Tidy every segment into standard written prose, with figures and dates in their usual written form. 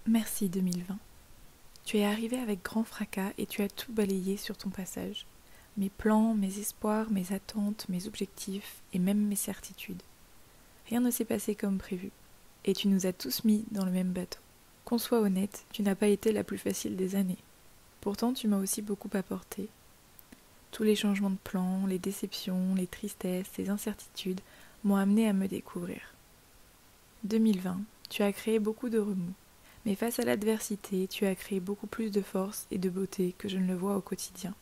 Merci 2020. Tu es arrivé avec grand fracas et tu as tout balayé sur ton passage. Mes plans, mes espoirs, mes attentes, mes objectifs et même mes certitudes. Rien ne s'est passé comme prévu. Et tu nous as tous mis dans le même bateau. Qu'on soit honnête, tu n'as pas été la plus facile des années. Pourtant, tu m'as aussi beaucoup apporté. Tous les changements de plans, les déceptions, les tristesses, les incertitudes m'ont amené à me découvrir. 2020, tu as créé beaucoup de remous. Mais face à l'adversité, tu as créé beaucoup plus de force et de beauté que je ne le vois au quotidien.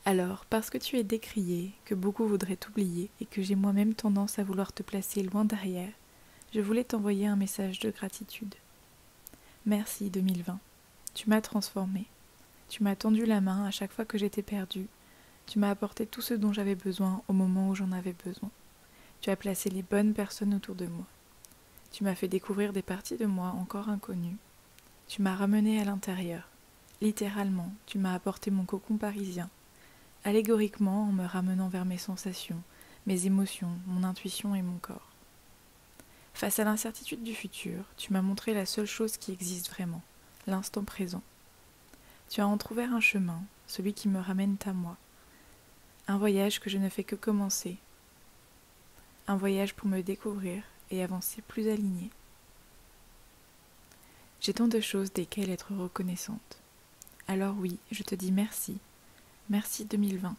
Alors, parce que tu es décrié, que beaucoup voudraient t'oublier et que j'ai moi-même tendance à vouloir te placer loin derrière, je voulais t'envoyer un message de gratitude. Merci 2020. Tu m'as transformé. Tu m'as tendu la main à chaque fois que j'étais perdue. Tu m'as apporté tout ce dont j'avais besoin au moment où j'en avais besoin. Tu as placé les bonnes personnes autour de moi. Tu m'as fait découvrir des parties de moi encore inconnues. Tu m'as ramené à l'intérieur. Littéralement, tu m'as apporté mon cocon parisien. Allégoriquement, en me ramenant vers mes sensations, mes émotions, mon intuition et mon corps. Face à l'incertitude du futur, tu m'as montré la seule chose qui existe vraiment, l'instant présent. Tu as entrouvert un chemin, celui qui me ramène à moi. Un voyage que je ne fais que commencer. Un voyage pour me découvrir et avancer plus alignée. J'ai tant de choses desquelles être reconnaissante. Alors oui, je te dis merci. Merci 2020.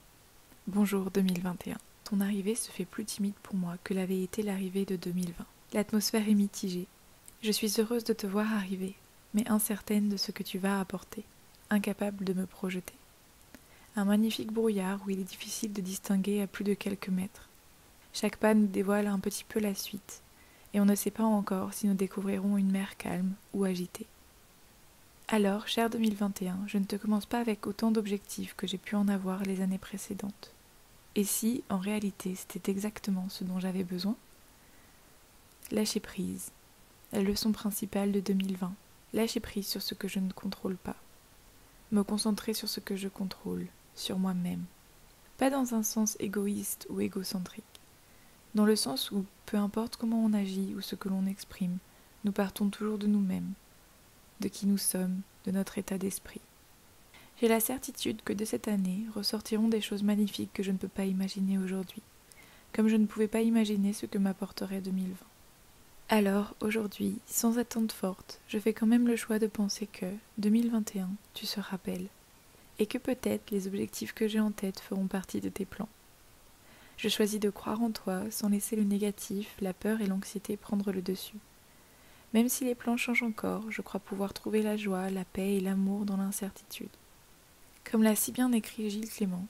Bonjour 2021. Ton arrivée se fait plus timide pour moi que l'avait été l'arrivée de 2020. L'atmosphère est mitigée. Je suis heureuse de te voir arriver, mais incertaine de ce que tu vas apporter, incapable de me projeter. Un magnifique brouillard où il est difficile de distinguer à plus de quelques mètres. Chaque pas nous dévoile un petit peu la suite, et on ne sait pas encore si nous découvrirons une mer calme ou agitée. Alors, cher 2021, je ne te commence pas avec autant d'objectifs que j'ai pu en avoir les années précédentes. Et si, en réalité, c'était exactement ce dont j'avais besoin ? Lâcher prise. La leçon principale de 2020. Lâcher prise sur ce que je ne contrôle pas. Me concentrer sur ce que je contrôle, sur moi-même. Pas dans un sens égoïste ou égocentrique. Dans le sens où, peu importe comment on agit ou ce que l'on exprime, nous partons toujours de nous-mêmes, de qui nous sommes, de notre état d'esprit. J'ai la certitude que de cette année ressortiront des choses magnifiques que je ne peux pas imaginer aujourd'hui, comme je ne pouvais pas imaginer ce que m'apporterait 2020. Alors, aujourd'hui, sans attente forte, je fais quand même le choix de penser que, 2021, tu seras belle, et que peut-être les objectifs que j'ai en tête feront partie de tes plans. Je choisis de croire en toi sans laisser le négatif, la peur et l'anxiété prendre le dessus. Même si les plans changent encore, je crois pouvoir trouver la joie, la paix et l'amour dans l'incertitude. Comme l'a si bien écrit Gilles Clément,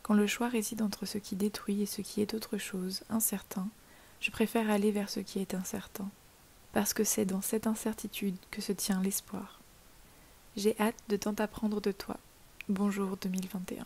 quand le choix réside entre ce qui détruit et ce qui est autre chose, incertain, je préfère aller vers ce qui est incertain, parce que c'est dans cette incertitude que se tient l'espoir. J'ai hâte de tant apprendre de toi. Bonjour 2021.